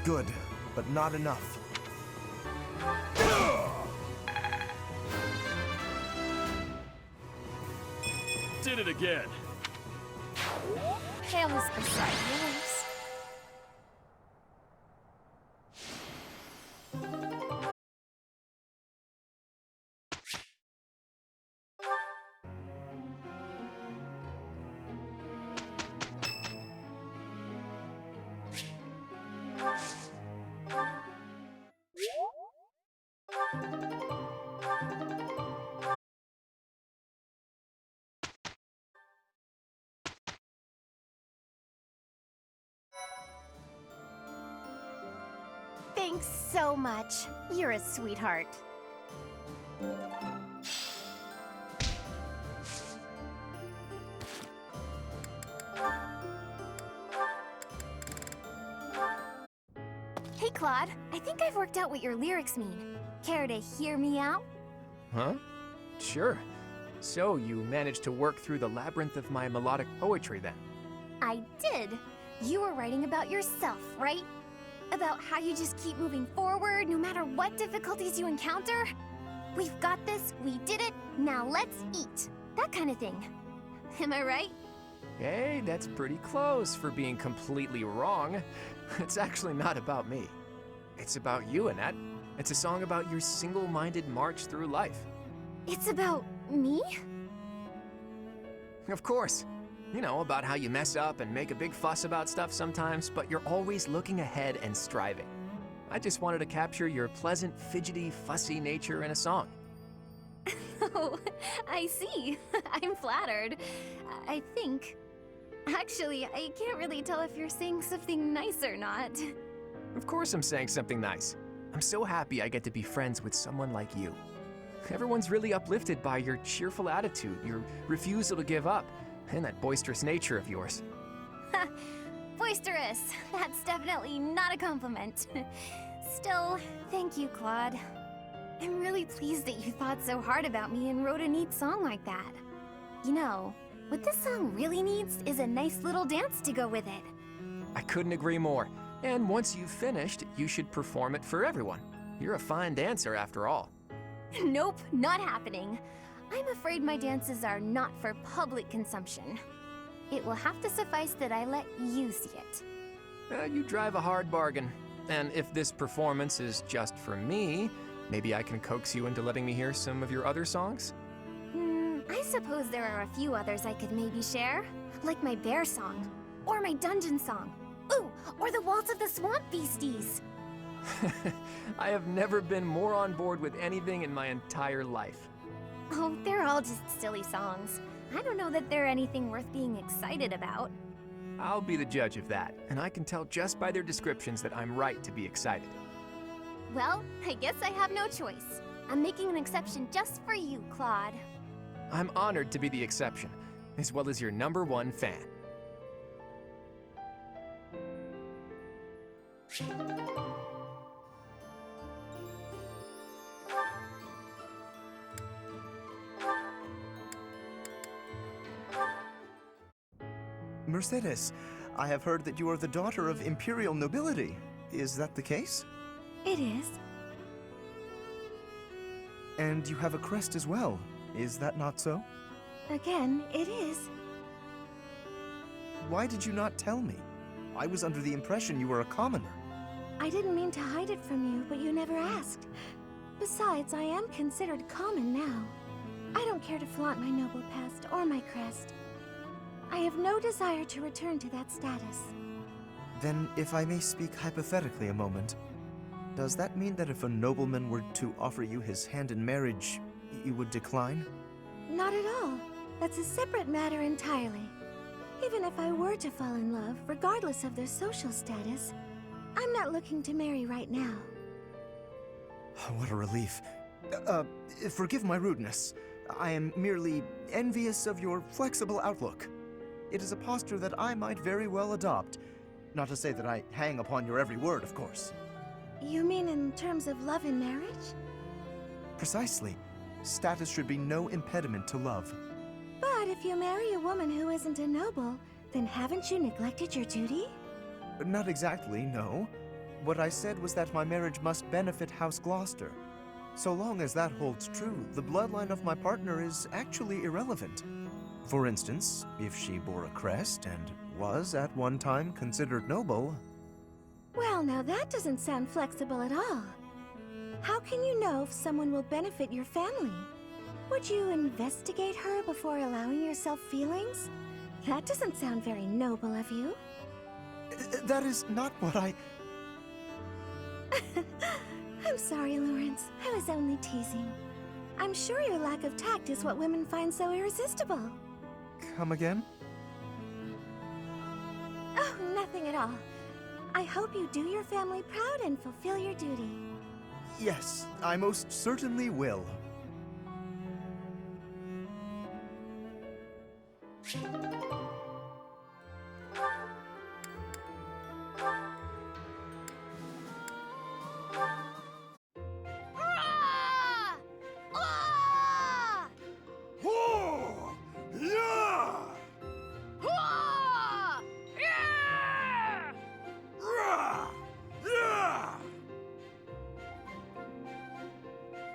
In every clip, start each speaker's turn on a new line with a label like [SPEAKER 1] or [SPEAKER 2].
[SPEAKER 1] Good, but not enough.
[SPEAKER 2] Did it again.
[SPEAKER 3] Tails beside yours. Thanks so much. You're a sweetheart. Hey, Claude. I think I've worked out what your lyrics mean. Care to hear me out?
[SPEAKER 4] Huh? Sure. So, you managed to work through the labyrinth of my melodic poetry then?
[SPEAKER 3] I did. You were writing about yourself, right? About how you just keep moving forward no matter what difficulties you encounter? We've got this, we did it, now let's eat. That kind of thing. Am I right?
[SPEAKER 4] Hey, that's pretty close for being completely wrong. It's actually not about me. It's about you, Annette. It's a song about your single-minded march through life.
[SPEAKER 3] It's about me?
[SPEAKER 4] Of course. You know, about how you mess up and make a big fuss about stuff sometimes, but you're always looking ahead and striving. I just wanted to capture your pleasant, fidgety, fussy nature in a song.
[SPEAKER 3] Oh, I see. I'm flattered. I think. Actually, I can't really tell if you're saying something nice or not.
[SPEAKER 4] Of course I'm saying something nice. I'm so happy I get to be friends with someone like you. Everyone's really uplifted by your cheerful attitude, your refusal to give up, and that boisterous nature of yours.
[SPEAKER 3] Boisterous. That's definitely not a compliment. Still, thank you, Claude. I'm really pleased that you thought so hard about me and wrote a neat song like that. You know, what this song really needs is a nice little dance to go with it.
[SPEAKER 4] I couldn't agree more. And once you've finished, you should perform it for everyone. You're a fine dancer after all.
[SPEAKER 3] Nope, not happening. I'm afraid my dances are not for public consumption. It will have to suffice that I let you see it.
[SPEAKER 4] You drive a hard bargain. And if this performance is just for me, maybe I can coax you into letting me hear some of your other songs?
[SPEAKER 3] I suppose there are a few others I could maybe share. Like my bear song, or my dungeon song. Ooh, or the Waltz of the Swamp Beasties.
[SPEAKER 4] I have never been more on board with anything in my entire life.
[SPEAKER 3] Oh, they're all just silly songs. I don't know that they're anything worth being excited about.
[SPEAKER 4] I'll be the judge of that, and I can tell just by their descriptions that I'm right to be excited.
[SPEAKER 3] Well, I guess I have no choice. I'm making an exception just for you, Claude.
[SPEAKER 4] I'm honored to be the exception, as well as your #1 fan.
[SPEAKER 1] Mercedes, I have heard that you are the daughter of imperial nobility. Is that the case?
[SPEAKER 3] It is.
[SPEAKER 1] And you have a crest as well. Is that not so?
[SPEAKER 3] Again, it is.
[SPEAKER 1] Why did you not tell me? I was under the impression you were a commoner.
[SPEAKER 3] I didn't mean to hide it from you, but you never asked. Besides, I am considered common now. I don't care to flaunt my noble past or my crest. I have no desire to return to that status.
[SPEAKER 1] Then, if I may speak hypothetically a moment, does that mean that if a nobleman were to offer you his hand in marriage, you would decline?
[SPEAKER 3] Not at all. That's a separate matter entirely. Even if I were to fall in love, regardless of their social status, I'm not looking to marry right now.
[SPEAKER 1] What a relief. Forgive my rudeness. I am merely envious of your flexible outlook. It is a posture that I might very well adopt. Not to say that I hang upon your every word, of course.
[SPEAKER 5] You mean in terms of love and marriage?
[SPEAKER 1] Precisely. Status should be no impediment to love.
[SPEAKER 5] But if you marry a woman who isn't a noble, then haven't you neglected your duty?
[SPEAKER 1] Not exactly, no. What I said was that my marriage must benefit House Gloucester. So long as that holds true, the bloodline of my partner is actually irrelevant. For instance, if she bore a crest and was at one time considered noble...
[SPEAKER 5] Well, now that doesn't sound flexible at all. How can you know if someone will benefit your family? Would you investigate her before allowing yourself feelings? That doesn't sound very noble of you.
[SPEAKER 1] That is not what I...
[SPEAKER 5] I'm sorry, Lorenz. I was only teasing. I'm sure your lack of tact is what women find so irresistible.
[SPEAKER 1] Come again?
[SPEAKER 5] Oh, nothing at all. I hope you do your family proud and fulfill your duty.
[SPEAKER 1] Yes, I most certainly will.
[SPEAKER 3] Ah! Ah!
[SPEAKER 2] Whoa! Yeah!
[SPEAKER 3] Ah! Yeah!
[SPEAKER 2] Rah! Yeah!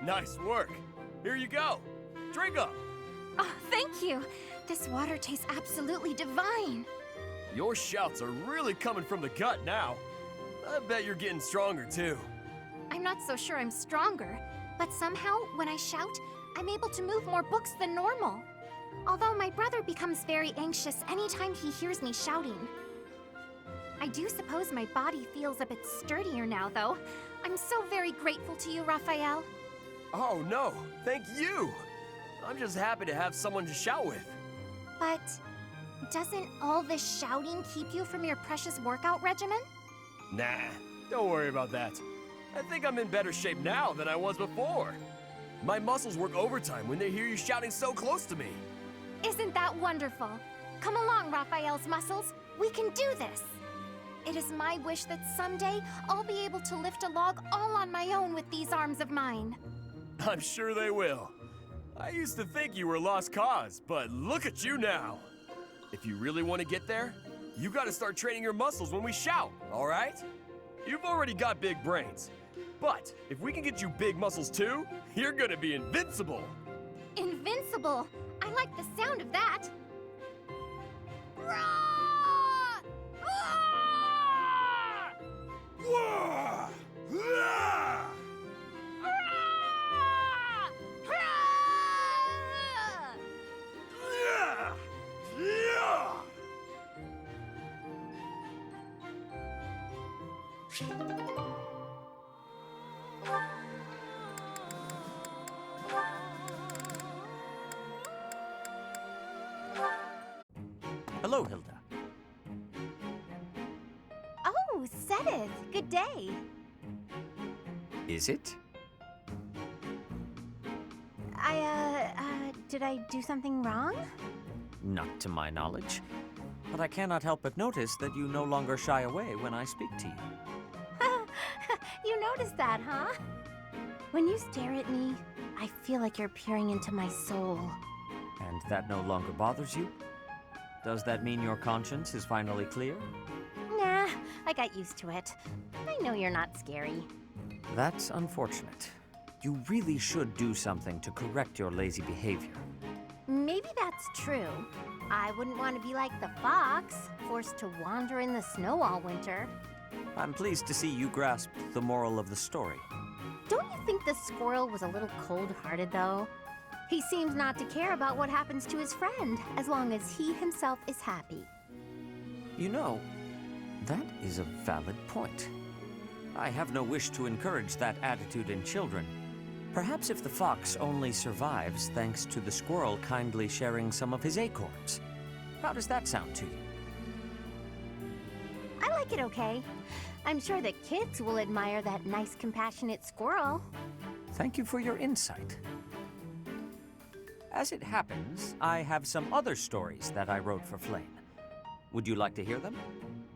[SPEAKER 2] Nice work. Here you go. Drink up.
[SPEAKER 3] Oh, thank you. This water tastes absolutely divine.
[SPEAKER 2] Your shouts are really coming from the gut now. I bet you're getting stronger too.
[SPEAKER 3] I'm not so sure I'm stronger, but somehow, when I shout, I'm able to move more books than normal. Although my brother becomes very anxious anytime he hears me shouting. I do suppose my body feels a bit sturdier now, though. I'm so very grateful to you, Raphael.
[SPEAKER 2] Oh no, thank you. I'm just happy to have someone to shout with.
[SPEAKER 3] But doesn't all this shouting keep you from your precious workout regimen?
[SPEAKER 2] Nah, don't worry about that. I think I'm in better shape now than I was before. My muscles work overtime when they hear you shouting so close to me.
[SPEAKER 3] Isn't that wonderful? Come along, Raphael's muscles. We can do this. It is my wish that someday I'll be able to lift a log all on my own with these arms of mine.
[SPEAKER 2] I'm sure they will. I used to think you were a lost cause, but look at you now. If you really want to get there, you gotta start training your muscles when we shout, all right? You've already got big brains, but if we can get you big muscles too, you're gonna be invincible.
[SPEAKER 3] Invincible! I like the sound of that. Roar! Ah!
[SPEAKER 2] Whoa! Ah!
[SPEAKER 3] Ah! Ah!
[SPEAKER 2] Yeah! Yeah!
[SPEAKER 6] Hello, Hilda.
[SPEAKER 5] Oh, Seteth, good day.
[SPEAKER 6] Is it?
[SPEAKER 5] Did I do something wrong?
[SPEAKER 6] Not to my knowledge. But I cannot help but notice that you no longer shy away when I speak to you.
[SPEAKER 5] You noticed that, huh? When you stare at me, I feel like you're peering into my soul.
[SPEAKER 6] And that no longer bothers you? Does that mean your conscience is finally clear?
[SPEAKER 5] Nah, I got used to it. I know you're not scary.
[SPEAKER 6] That's unfortunate. You really should do something to correct your lazy behavior.
[SPEAKER 5] Maybe that's true. I wouldn't want to be like the fox, forced to wander in the snow all winter.
[SPEAKER 6] I'm pleased to see you grasped the moral of the story.
[SPEAKER 5] Don't you think the squirrel was a little cold-hearted, though? He seems not to care about what happens to his friend, as long as he himself is happy.
[SPEAKER 6] You know, that is a valid point. I have no wish to encourage that attitude in children. Perhaps if the fox only survives thanks to the squirrel kindly sharing some of his acorns. How does that sound to you?
[SPEAKER 5] I like it okay. I'm sure the kids will admire that nice, compassionate squirrel.
[SPEAKER 6] Thank you for your insight. As it happens, I have some other stories that I wrote for Flayn. Would you like to hear them?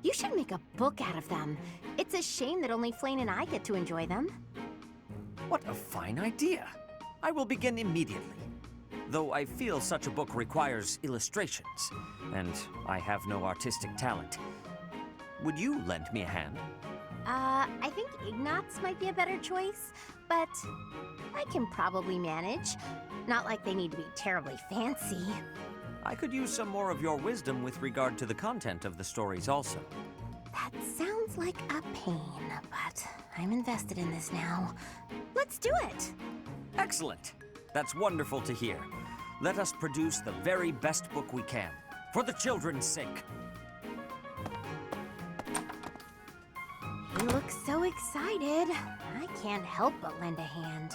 [SPEAKER 3] You should make a book out of them. It's a shame that only Flayn and I get to enjoy them.
[SPEAKER 6] What a fine idea. I will begin immediately. Though I feel such a book requires illustrations, and I have no artistic talent. Would you lend me a hand?
[SPEAKER 3] I think Ignatz might be a better choice, but I can probably manage. Not like they need to be terribly fancy.
[SPEAKER 6] I could use some more of your wisdom with regard to the content of the stories also.
[SPEAKER 3] That sounds like a pain, but I'm invested in this now. Let's do it!
[SPEAKER 6] Excellent. That's wonderful to hear. Let us produce the very best book we can, for the children's sake.
[SPEAKER 3] He looks so excited. I can't help but lend a hand.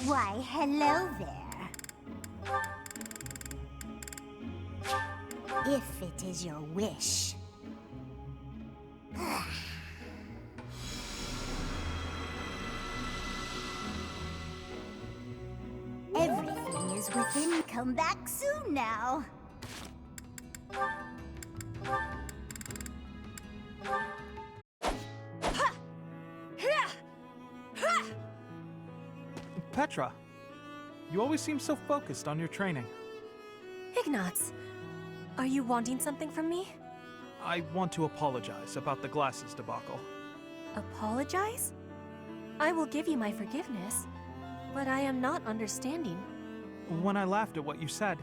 [SPEAKER 3] Why, hello there. If it is your wish. Everything is within. Come back soon now.
[SPEAKER 7] Petra, you always seem so focused on your training.
[SPEAKER 8] Ignatz, are you wanting something from me?
[SPEAKER 7] I want to apologize about the glasses debacle.
[SPEAKER 8] Apologize? I will give you my forgiveness, but I am not understanding.
[SPEAKER 7] When I laughed at what you said,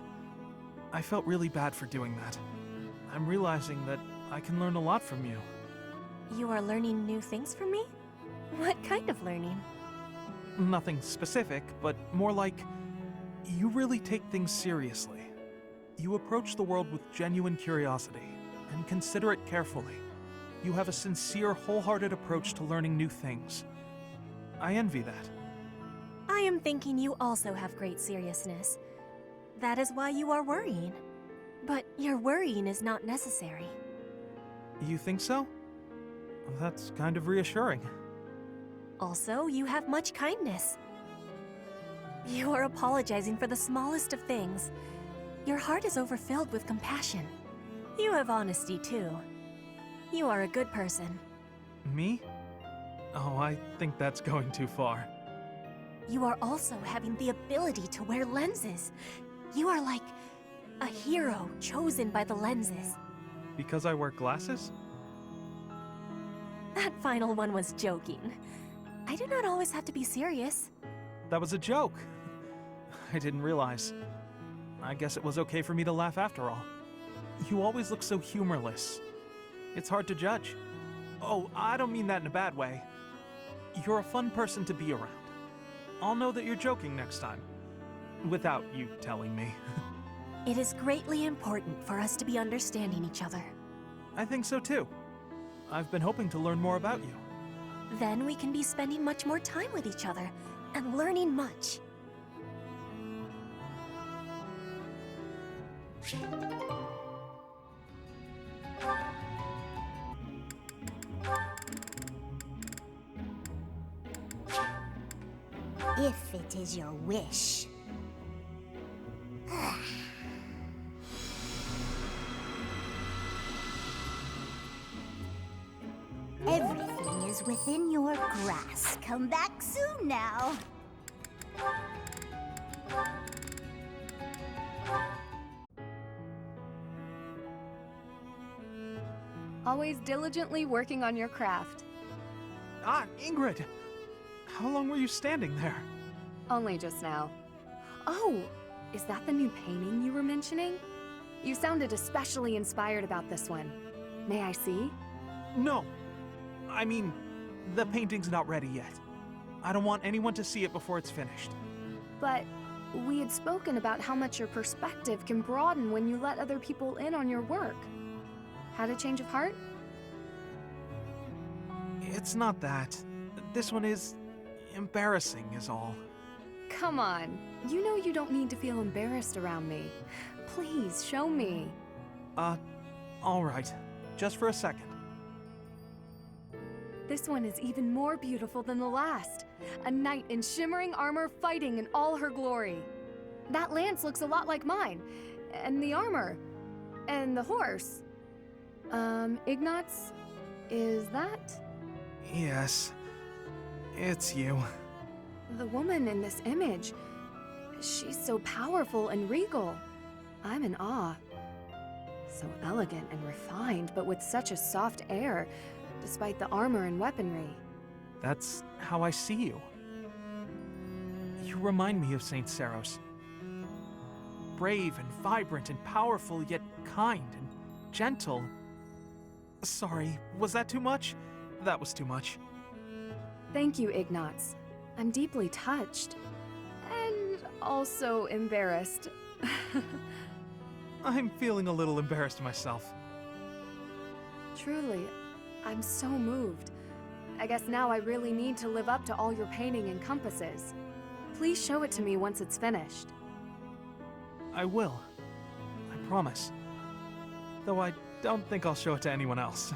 [SPEAKER 7] I felt really bad for doing that. I'm realizing that I can learn a lot from you.
[SPEAKER 8] You are learning new things from me? What kind of learning?
[SPEAKER 7] Nothing specific, but more like, you really take things seriously. You approach the world with genuine curiosity, and consider it carefully. You have a sincere, wholehearted approach to learning new things. I envy that.
[SPEAKER 8] I am thinking you also have great seriousness. That is why you are worrying. But your worrying is not necessary.
[SPEAKER 7] You think so? That's kind of reassuring.
[SPEAKER 8] Also, you have much kindness. You are apologizing for the smallest of things. Your heart is overfilled with compassion. You have honesty, too. You are a good person.
[SPEAKER 7] Me? Oh, I think that's going too far.
[SPEAKER 8] You are also having the ability to wear lenses. You are like a hero chosen by the lenses.
[SPEAKER 7] Because I wear glasses?
[SPEAKER 8] That final one was joking. I do not always have to be serious.
[SPEAKER 7] That was a joke. I didn't realize. I guess it was okay for me to laugh after all. You always look so humorless. It's hard to judge. Oh, I don't mean that in a bad way. You're a fun person to be around. I'll know that you're joking next time. Without you telling me.
[SPEAKER 8] It is greatly important for us to be understanding each other.
[SPEAKER 7] I think so too. I've been hoping to learn more about you.
[SPEAKER 8] Then we can be spending much more time with each other and learning much.
[SPEAKER 3] If it is your wish. Everything is within your grasp. Come back soon now.
[SPEAKER 9] Always diligently working on your craft.
[SPEAKER 7] Ah, Ingrid! How long were you standing there?
[SPEAKER 9] Only just now. Oh, is that the new painting you were mentioning? You sounded especially inspired about this one. May I see?
[SPEAKER 7] No. I mean, the painting's not ready yet. I don't want anyone to see it before it's finished.
[SPEAKER 9] But we had spoken about how much your perspective can broaden when you let other people in on your work. Had a change of heart?
[SPEAKER 7] It's not that. This one is embarrassing is all.
[SPEAKER 9] Come on. You know you don't need to feel embarrassed around me. Please, show me.
[SPEAKER 7] All right. just for a second.
[SPEAKER 9] This one is even more beautiful than the last. A knight in shimmering armor fighting in all her glory. That lance looks a lot like mine. And the armor. And the horse. Ignatz? Is that?
[SPEAKER 7] Yes, it's you.
[SPEAKER 9] The woman in this image. She's so powerful and regal. I'm in awe. So elegant and refined, but with such a soft air, despite the armor and weaponry.
[SPEAKER 7] That's how I see you. You remind me of Saint Saros. Brave and vibrant and powerful, yet kind and gentle. Sorry, was that too much? That was too much.
[SPEAKER 9] Thank you, Ignatz. I'm deeply touched. And also embarrassed.
[SPEAKER 7] I'm feeling a little embarrassed myself.
[SPEAKER 9] Truly, I'm so moved. I guess now I really need to live up to all your painting encompasses. Please show it to me once it's finished.
[SPEAKER 7] I will. I promise. Though I don't think I'll show it to anyone else.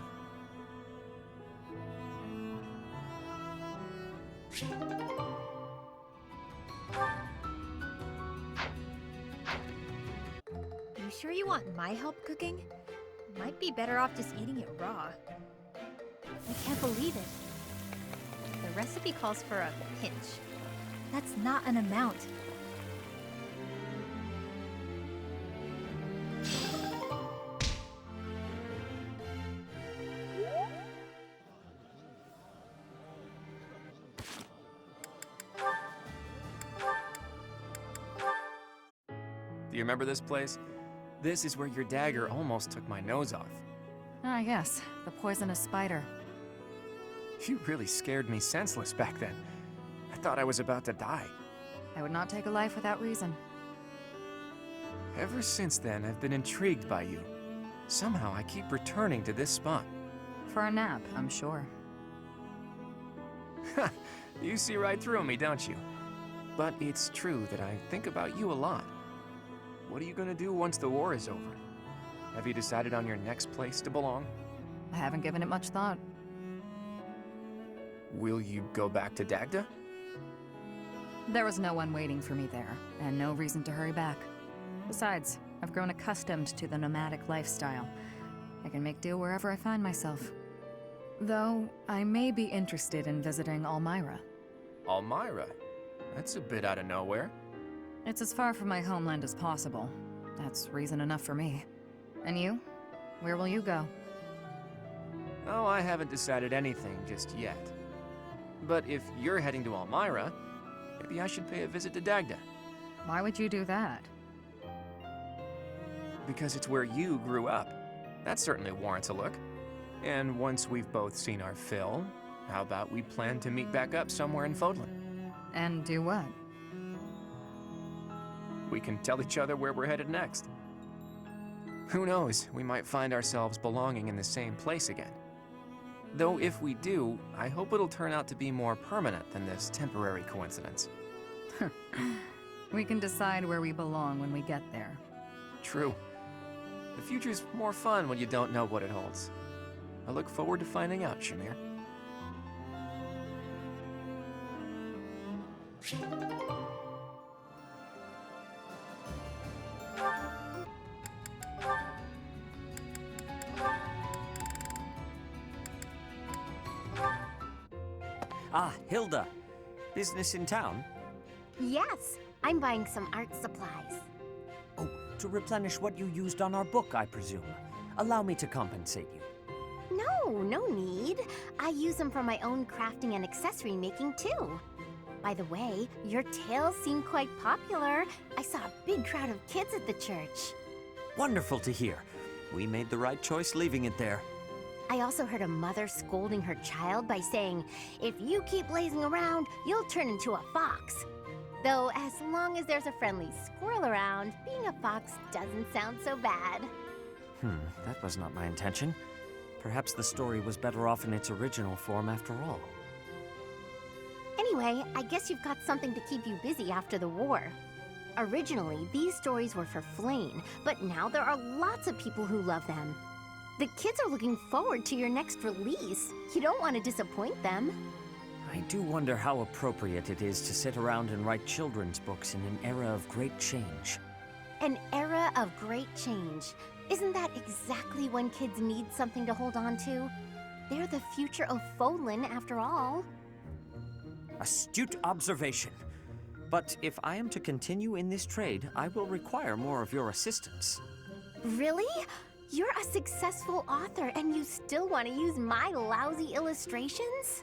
[SPEAKER 10] You sure you want my help cooking? Might be better off just eating it raw. I can't believe it. The recipe calls for a pinch. That's not an amount.
[SPEAKER 4] Do you remember this place? This is where your dagger almost took my nose off.
[SPEAKER 11] Ah, yes. The poisonous spider.
[SPEAKER 4] You really scared me senseless back then. I thought I was about to die.
[SPEAKER 11] I would not take a life without reason.
[SPEAKER 4] Ever since then, I've been intrigued by you. Somehow, I keep returning to this spot.
[SPEAKER 11] For a nap, I'm sure.
[SPEAKER 4] Ha! You see right through me, don't you? But it's true that I think about you a lot. What are you gonna do once the war is over? Have you decided on your next place to belong?
[SPEAKER 11] I haven't given it much thought.
[SPEAKER 4] Will you go back to Dagda?
[SPEAKER 11] There was no one waiting for me there, and no reason to hurry back. Besides, I've grown accustomed to the nomadic lifestyle. I can make do wherever I find myself. Though, I may be interested in visiting Almyra.
[SPEAKER 4] Almyra? That's a bit out of nowhere.
[SPEAKER 11] It's as far from my homeland as possible. That's reason enough for me. And you? Where will you go?
[SPEAKER 4] Oh, I haven't decided anything just yet. But if you're heading to Almyra, maybe I should pay a visit to Dagda.
[SPEAKER 11] Why would you do that?
[SPEAKER 4] Because it's where you grew up. That certainly warrants a look. And once we've both seen our fill, how about we plan to meet back up somewhere in Fodlan?
[SPEAKER 11] And do what?
[SPEAKER 4] We can tell each other where we're headed next. Who knows, we might find ourselves belonging in the same place again. Though if we do, I hope it'll turn out to be more permanent than this temporary coincidence.
[SPEAKER 11] We can decide where we belong when we get there.
[SPEAKER 4] True. The future's more fun when you don't know what it holds. I look forward to finding out, Shamir.
[SPEAKER 6] Ah, Hilda. Business in town?
[SPEAKER 5] Yes, I'm buying some art supplies.
[SPEAKER 6] Oh, to replenish what you used on our book, I presume. Allow me to compensate you.
[SPEAKER 5] No need. I use them for my own crafting and accessory making too. By the way, your tales seem quite popular. I saw a big crowd of kids at the church.
[SPEAKER 6] Wonderful to hear. We made the right choice leaving it there.
[SPEAKER 5] I also heard a mother scolding her child by saying, if you keep lazing around, you'll turn into a fox. Though, as long as there's a friendly squirrel around, being a fox doesn't sound so bad.
[SPEAKER 6] That was not my intention. Perhaps the story was better off in its original form after all.
[SPEAKER 5] Anyway, I guess you've got something to keep you busy after the war. Originally, these stories were for Flayn, but now there are lots of people who love them.
[SPEAKER 3] The kids are looking forward to your next release. You don't want to disappoint them.
[SPEAKER 6] I do wonder how appropriate it is to sit around and write children's books in an era of great change.
[SPEAKER 3] An era of great change. Isn't that exactly when kids need something to hold on to? They're the future of Folin, after all.
[SPEAKER 6] Astute observation. But if I am to continue in this trade, I will require more of your assistance.
[SPEAKER 3] Really? You're a successful author and you still want to use my lousy illustrations?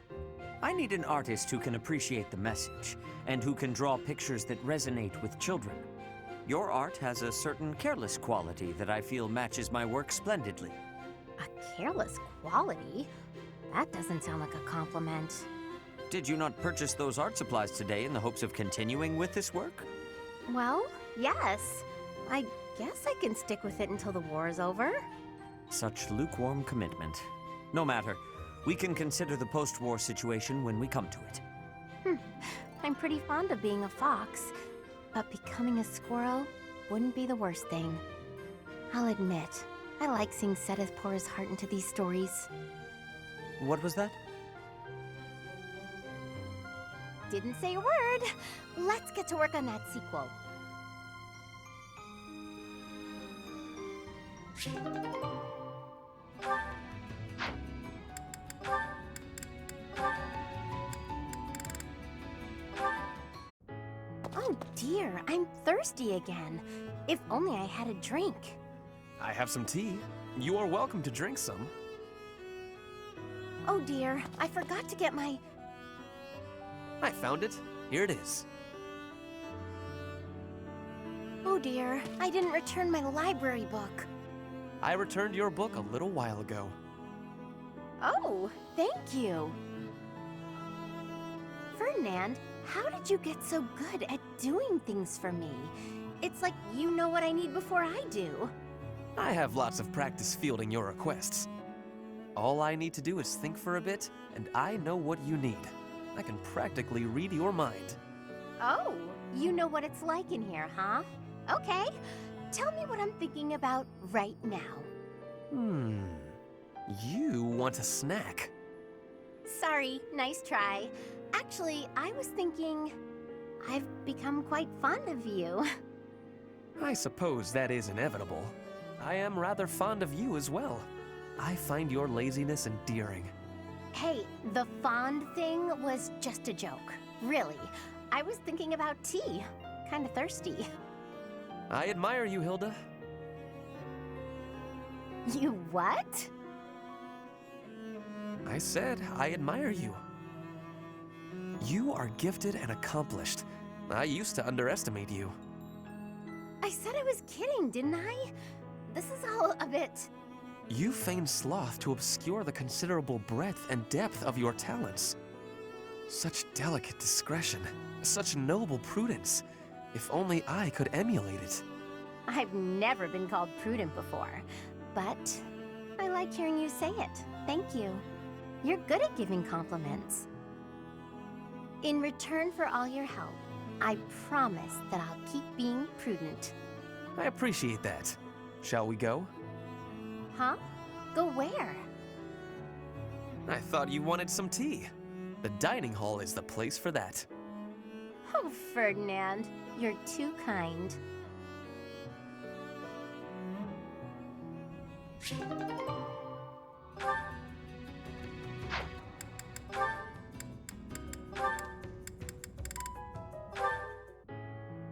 [SPEAKER 6] I need an artist who can appreciate the message, and who can draw pictures that resonate with children. Your art has a certain careless quality that I feel matches my work splendidly.
[SPEAKER 3] A careless quality? That doesn't sound like a compliment.
[SPEAKER 6] Did you not purchase those art supplies today in the hopes of continuing with this work?
[SPEAKER 3] Well, yes. I guess I can stick with it until the war is over.
[SPEAKER 6] Such lukewarm commitment. No matter. We can consider the post-war situation when we come to it.
[SPEAKER 3] I'm pretty fond of being a fox, but becoming a squirrel wouldn't be the worst thing. I'll admit, I like seeing Seteth pour his heart into these stories.
[SPEAKER 6] What was that?
[SPEAKER 3] Didn't say a word. Let's get to work on that sequel. Oh dear, I'm thirsty again. If only I had a drink.
[SPEAKER 2] I have some tea. You are welcome to drink some.
[SPEAKER 3] Oh dear, I forgot to get my...
[SPEAKER 2] I found it. Here it is.
[SPEAKER 3] Oh dear, I didn't return my library book.
[SPEAKER 2] I returned your book a little while ago.
[SPEAKER 3] Oh, thank you. Ferdinand, how did you get so good at doing things for me? It's like you know what I need before I do.
[SPEAKER 2] I have lots of practice fielding your requests. All I need to do is think for a bit, and I know what you need. I can practically read your mind.
[SPEAKER 3] Oh, you know what it's like in here, huh? Okay, tell me what I'm thinking about right now.
[SPEAKER 2] You want a snack.
[SPEAKER 3] Sorry, nice try. Actually, I was thinking I've become quite fond of you.
[SPEAKER 2] I suppose that is inevitable. I am rather fond of you as well. I find your laziness endearing.
[SPEAKER 3] Hey, the fond thing was just a joke. Really, I was thinking about tea. Kinda thirsty.
[SPEAKER 2] I admire you, Hilda.
[SPEAKER 3] You what?
[SPEAKER 2] I said I admire you. You are gifted and accomplished. I used to underestimate you.
[SPEAKER 3] I said I was kidding, didn't I? This is all a bit...
[SPEAKER 2] You feign sloth to obscure the considerable breadth and depth of your talents. Such delicate discretion, such noble prudence. If only I could emulate it.
[SPEAKER 3] I've never been called prudent before, but I like hearing you say it. Thank you. You're good at giving compliments. In return for all your help, I promise that I'll keep being prudent.
[SPEAKER 2] I appreciate that. Shall we go?
[SPEAKER 3] Huh? Go where?
[SPEAKER 2] I thought you wanted some tea. The dining hall is the place for that.
[SPEAKER 3] Oh, Ferdinand, you're too kind.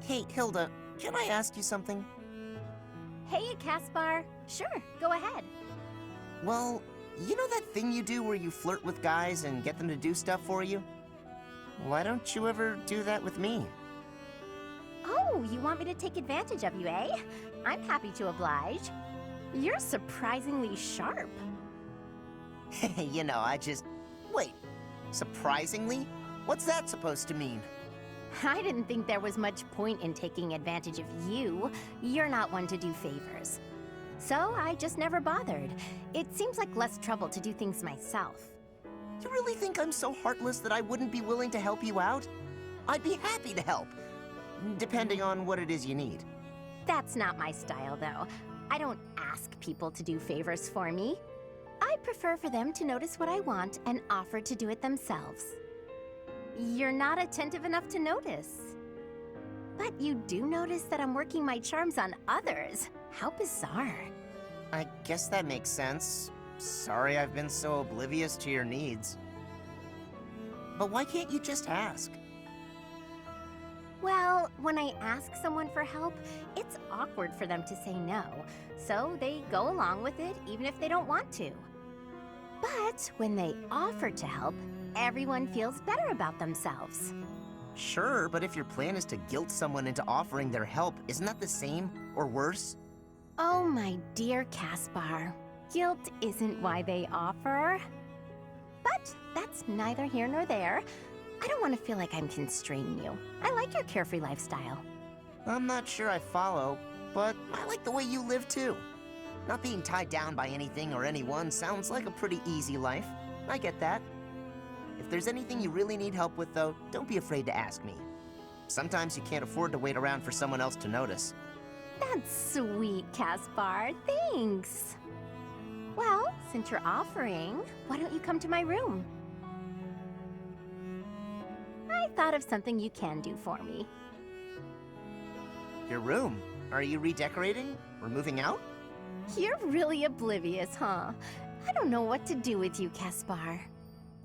[SPEAKER 12] Hey, Hilda, can I ask you something?
[SPEAKER 3] Hey, Caspar. Sure, go ahead.
[SPEAKER 12] Well, you know that thing you do where you flirt with guys and get them to do stuff for you? Why don't you ever do that with me?
[SPEAKER 3] Oh, you want me to take advantage of you, eh? I'm happy to oblige. You're surprisingly sharp.
[SPEAKER 12] You know, Wait, surprisingly? What's that supposed to mean?
[SPEAKER 3] I didn't think there was much point in taking advantage of you. You're not one to do favors. So I just never bothered. It seems like less trouble to do things myself.
[SPEAKER 12] You really think I'm so heartless that I wouldn't be willing to help you out? I'd be happy to help, depending on what it is you need.
[SPEAKER 3] That's not my style, though. I don't
[SPEAKER 5] ask people to do favors for me. I prefer for them to notice what I want and offer to do it themselves. You're not attentive enough to notice. But you do notice that I'm working my charms on others. How bizarre.
[SPEAKER 12] I guess that makes sense. Sorry I've been so oblivious to your needs. But why can't you just ask?
[SPEAKER 5] Well, when I ask someone for help, it's awkward for them to say no, so they go along with it even if they don't want to. But when they offer to help, everyone feels better about themselves.
[SPEAKER 12] Sure, but if your plan is to guilt someone into offering their help, isn't that the same, or worse?
[SPEAKER 5] Oh, my dear Caspar, guilt isn't why they offer. But that's neither here nor there. I don't want to feel like I'm constraining you. I like your carefree lifestyle.
[SPEAKER 12] I'm not sure I follow, but I like the way you live too. Not being tied down by anything or anyone sounds like a pretty easy life. I get that. If there's anything you really need help with, though, don't be afraid to ask me. Sometimes you can't afford to wait around for someone else to notice.
[SPEAKER 5] That's sweet, Caspar. Thanks. Well, since you're offering, why don't you come to my room? I thought of something you can do for me.
[SPEAKER 12] Your room? Are you redecorating? Or moving out?
[SPEAKER 5] You're really oblivious, huh? I don't know what to do with you, Caspar.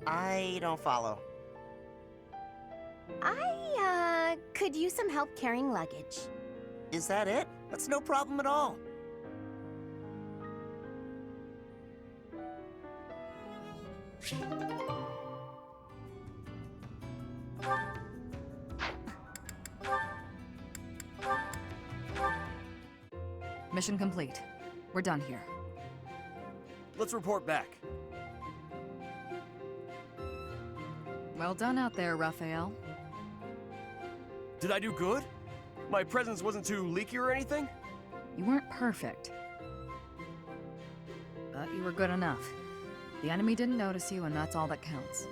[SPEAKER 12] I don't follow.
[SPEAKER 5] I, could use some help carrying luggage.
[SPEAKER 12] Is that it? That's no problem at all.
[SPEAKER 11] Mission complete. We're done here.
[SPEAKER 2] Let's report back.
[SPEAKER 11] Well done out there, Raphael.
[SPEAKER 2] Did I do good? My presence wasn't too leaky or anything?
[SPEAKER 11] You weren't perfect. But you were good enough. The enemy didn't notice you, and that's all that counts.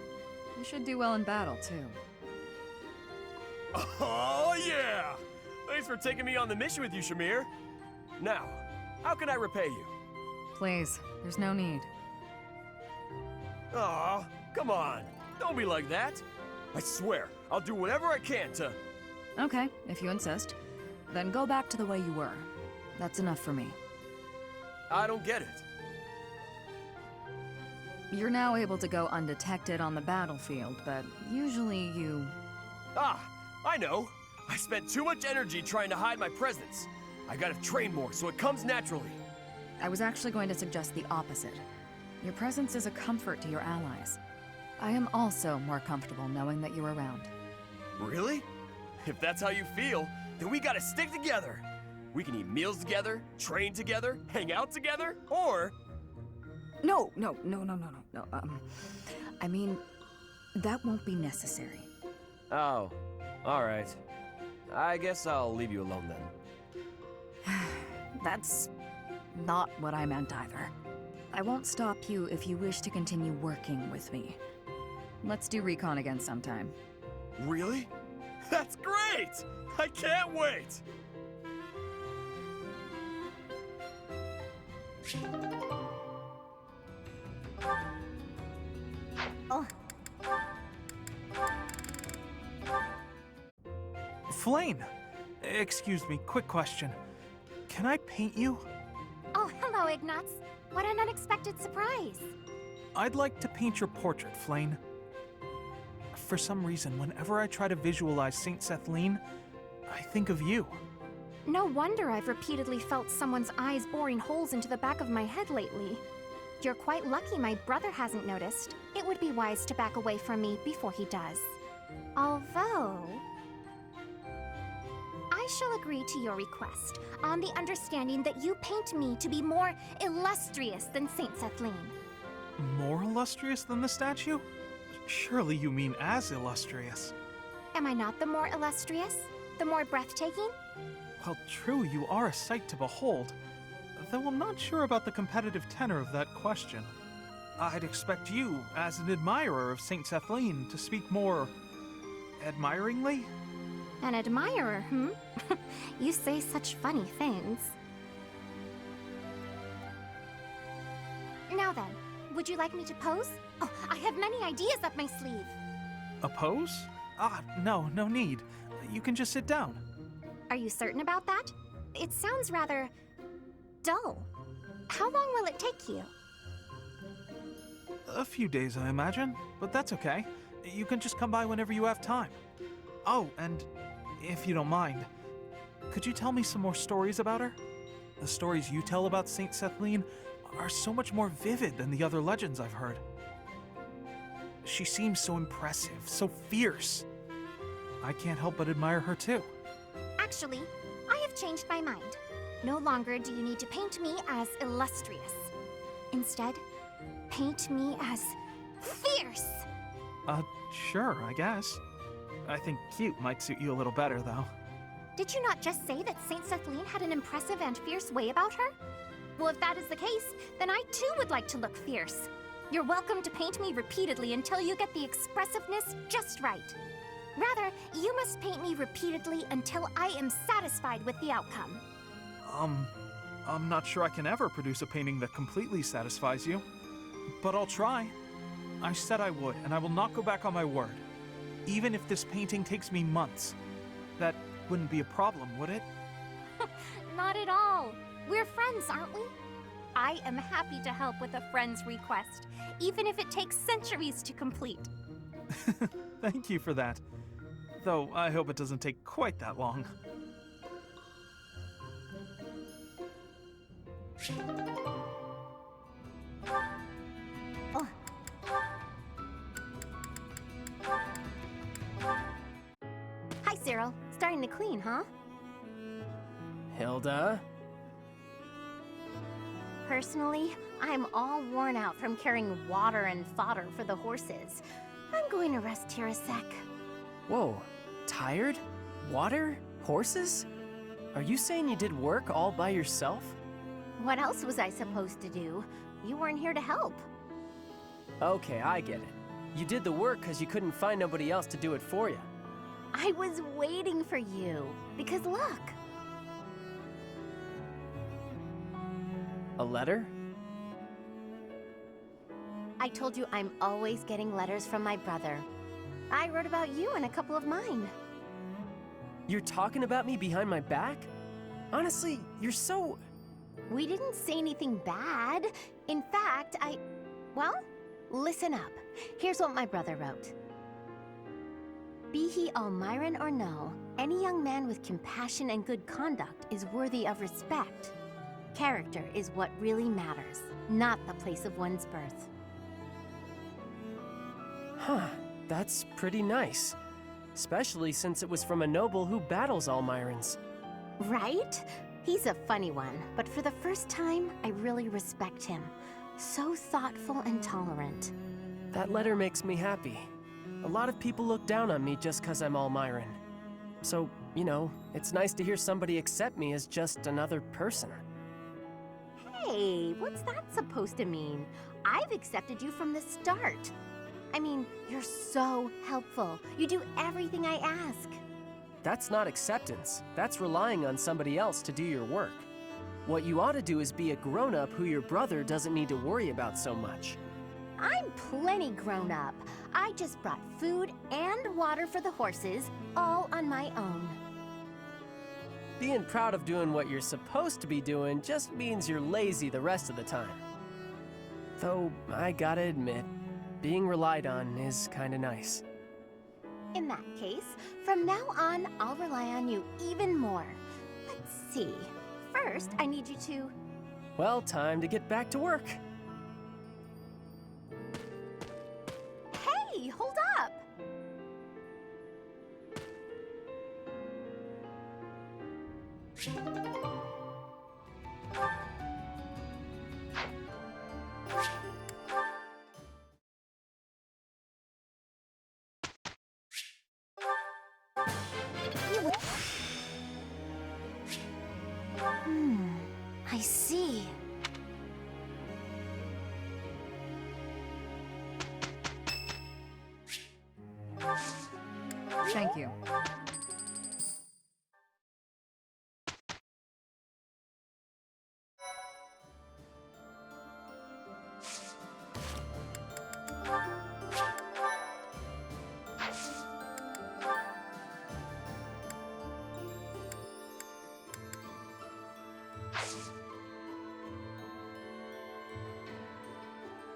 [SPEAKER 11] You should do well in battle, too.
[SPEAKER 2] Oh, yeah! Thanks for taking me on the mission with you, Shamir. Now, how can I repay you?
[SPEAKER 11] Please, there's no need.
[SPEAKER 2] Aw, come on. Don't be like that. I swear, I'll do whatever I can to...
[SPEAKER 11] Okay, if you insist. Then go back to the way you were. That's enough for me.
[SPEAKER 2] I don't get it.
[SPEAKER 11] You're now able to go undetected on the battlefield, but usually you...
[SPEAKER 2] Ah, I know. I spent too much energy trying to hide my presence. I gotta train more so it comes naturally.
[SPEAKER 11] I was actually going to suggest the opposite. Your presence is a comfort to your allies. I am also more comfortable knowing that you're around.
[SPEAKER 2] Really? If that's how you feel, then we gotta stick together. We can eat meals together, train together, hang out together, or...
[SPEAKER 11] No. I mean, that won't be necessary.
[SPEAKER 2] Oh, alright. I guess I'll leave you alone then.
[SPEAKER 11] That's not what I meant either. I won't stop you if you wish to continue working with me. Let's do recon again sometime.
[SPEAKER 2] Really? That's great! I can't wait!
[SPEAKER 5] Oh.
[SPEAKER 7] Flayn! Excuse me, quick question. Can I paint you?
[SPEAKER 3] Oh, hello, Ignatz. What an unexpected surprise.
[SPEAKER 7] I'd like to paint your portrait, Flayn. For some reason, whenever I try to visualize Saint Seteth, I think of you.
[SPEAKER 3] No wonder I've repeatedly felt someone's eyes boring holes into the back of my head lately. You're quite lucky my brother hasn't noticed. It would be wise to back away from me before he does. Although... I shall agree to your request, on the understanding that you paint me to be more illustrious than Saint Seteth.
[SPEAKER 7] More illustrious than the statue? Surely you mean as illustrious.
[SPEAKER 3] Am I not the more illustrious? The more breathtaking?
[SPEAKER 7] Well, true, you are a sight to behold. Though I'm not sure about the competitive tenor of that question. I'd expect you, as an admirer of Saint Seteth, to speak more... admiringly?
[SPEAKER 3] An admirer, hmm? You say such funny things. Now then, would you like me to pose? Oh, I have many ideas up my sleeve.
[SPEAKER 7] A pose? No need. You can just sit down.
[SPEAKER 3] Are you certain about that? It sounds rather dull. How long will it take you?
[SPEAKER 7] A few days, I imagine, but that's okay. You can just come by whenever you have time. Oh, and if you don't mind, could you tell me some more stories about her? The stories you tell about Saint Seteth are so much more vivid than the other legends I've heard. She seems so impressive, so fierce. I can't help but admire her too.
[SPEAKER 3] Actually, I have changed my mind. No longer do you need to paint me as illustrious. Instead, paint me as fierce!
[SPEAKER 7] Sure, I guess. I think cute might suit you a little better, though.
[SPEAKER 3] Did you not just say that Saint Seteth had an impressive and fierce way about her? Well, if that is the case, then I too would like to look fierce. You're welcome to paint me repeatedly until you get the expressiveness just right. Rather, you must paint me repeatedly until I am satisfied with the outcome.
[SPEAKER 7] I'm not sure I can ever produce a painting that completely satisfies you. But I'll try. I said I would, and I will not go back on my word. Even if this painting takes me months. That wouldn't be a problem, would it?
[SPEAKER 3] Not at all. We're friends, aren't we? I am happy to help with a friend's request, even if it takes centuries to complete.
[SPEAKER 7] Thank you for that. Though I hope it doesn't take quite that long.
[SPEAKER 3] Oh. Hi, Cyril. Starting to clean, huh?
[SPEAKER 13] Hilda?
[SPEAKER 3] Personally, I'm all worn out from carrying water and fodder for the horses. I'm going to rest here a sec.
[SPEAKER 13] Whoa, tired? Water? Horses? Are you saying you did work all by yourself?
[SPEAKER 3] What else was I supposed to do? You weren't here to help.
[SPEAKER 13] Okay, I get it. You did the work because you couldn't find nobody else to do it for you.
[SPEAKER 3] I was waiting for you, because look.
[SPEAKER 13] A letter?
[SPEAKER 3] I told you I'm always getting letters from my brother. I wrote about you in a couple of mine.
[SPEAKER 13] You're talking about me behind my back? Honestly, you're so...
[SPEAKER 3] We didn't say anything bad. In fact, Well, listen up. Here's what my brother wrote. Be he Almiran or no, any young man with compassion and good conduct is worthy of respect. Character is what really matters, not the place of one's birth.
[SPEAKER 13] Huh, that's pretty nice. Especially since it was from a noble who battles Almirans.
[SPEAKER 3] Right? He's a funny one, but for the first time, I really respect him. So thoughtful and tolerant.
[SPEAKER 13] That letter makes me happy. A lot of people look down on me just because I'm Almiran. So, you know, it's nice to hear somebody accept me as just another person.
[SPEAKER 3] Hey, what's that supposed to mean? I've accepted you from the start. I mean, you're so helpful. You do everything I ask.
[SPEAKER 13] That's not acceptance. That's relying on somebody else to do your work. What you ought to do is be a grown-up who your brother doesn't need to worry about so much.
[SPEAKER 3] I'm plenty grown up. I just brought food and water for the horses, all on my own.
[SPEAKER 13] Being proud of doing what you're supposed to be doing just means you're lazy the rest of the time. Though, I gotta admit, being relied on is kinda nice.
[SPEAKER 3] In that case, from now on, I'll rely on you even more. Let's see. First, I need you to...
[SPEAKER 13] Well, time to get back to work.
[SPEAKER 3] Hey, hold up! I see.
[SPEAKER 11] Thank you.